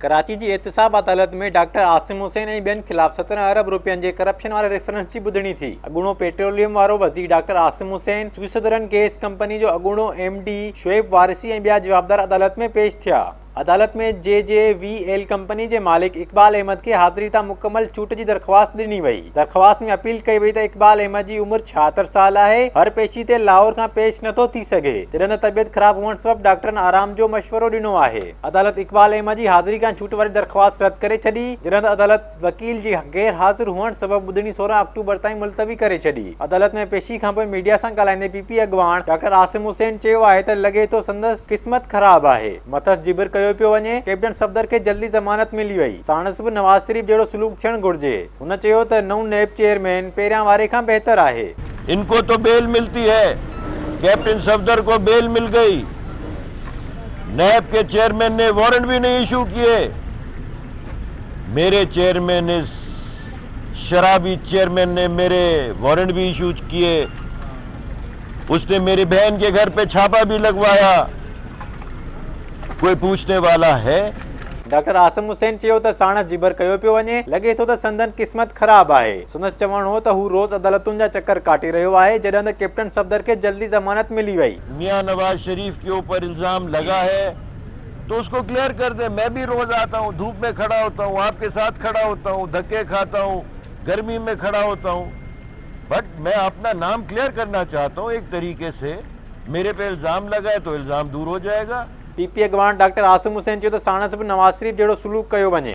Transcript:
कराची जी एहतसाब अदालत में डॉक्टर आसिम हुसैन ऐं ॿियनि खिलाफ़ 17 अरब रुपयनि जे करप्शन वारे रेफरेंस जी ॿुधणी थी। अॻूणो पेट्रोलियम वारो वज़ीर doctor Asim Hussain, Switzerland gas company जो अॻूणो MD शुएब वारिसी ऐं ॿिया जवाबदार अदालत में पेश थिया। अदालत में JJVL कंपनी जे मालिक इकबाल अहमद के हाज़िरी तां मुकम्मल छूट जी दरख्वास्त ॾिनी वई। दरख्वास्त में अपील कई वई त इकबाल अहमद जी उम्र 76 साल आहे। हर पेशी ते लाहौर खां पेश नथो थी सघे, जॾहिं त तबियत ख़राब हुअण सबबि डॉक्टरनि आराम जो मशवरो ॾिनो आहे। अदालत इकबाल अहमद जी हाज़िरी खां छूट वारी दरख्वास्त रद्द करे छॾी, जॾहिं त अदालत वकील जी गैर हाज़िर हुअण सबबि ॿुधणी 16 अक्टूबर ताईं मुलतवी करे छॾी। अदालत में पेशी खां पोइ मीडिया सां ॻाल्हाईंदे PP अॻवान डॉक्टर आसिम हुसैन चयो आहे त लॻे थो संदसि क़िस्मत ख़राब आहे। मथस जिबर कयो पियो वञे। कैप्टन सफदर के जल्दी जमानत मिली वई। साणस बि नवाज शरीफ जहिड़ो सलूक थियण घुर्जे। हुन चयो त नओं नैब चेयरमैन पहिरियां वारे खां बहितर आहे। इनको तो बेल मिलती है, कैप्टन सफदर को बेल मिल गई। नैब के चेयरमैन ने वारंट भी नहीं इशू किए। मेरे चेयरमैन ने, शराबी चेयरमैन ने मेरे वारंट भी इशू किए। उसने मेरी बहन के घर पे छापा भी लगवाया। कोई पूछने वाला है? डॉक्टर आसिम हुसैन चयो त साणस जिबर कयो पियो वञे। लॻे थो त संदन क़िस्मत ख़राब आहे। संदसि चवण हो त हू रोज़ अदालतुनि जा चक्कर काटे रहियो आहे, जॾहिं त कैप्टन सफदर के जल्दी जमानत मिली वई। मियां नवाज शरीफ के ऊपर इल्जाम लगा है तो उसको क्लियर कर दे। मैं भी रोज आता हूँ, धूप में खड़ा होता हूँ, आपके साथ खड़ा होता हूँ, धक्के खाता हूँ, गर्मी में खड़ा होता हूँ, बट मैं अपना नाम क्लियर करना चाहता हूँ एक तरीके से। मेरे पे इल्जाम लगा है तो इल्जाम दूर हो जाएगा। PP अॻवान डॉक्टर आसिम हुसैन चयो त साणस बि नवाज शरीफ जहिड़ो सलूक कयो वञे।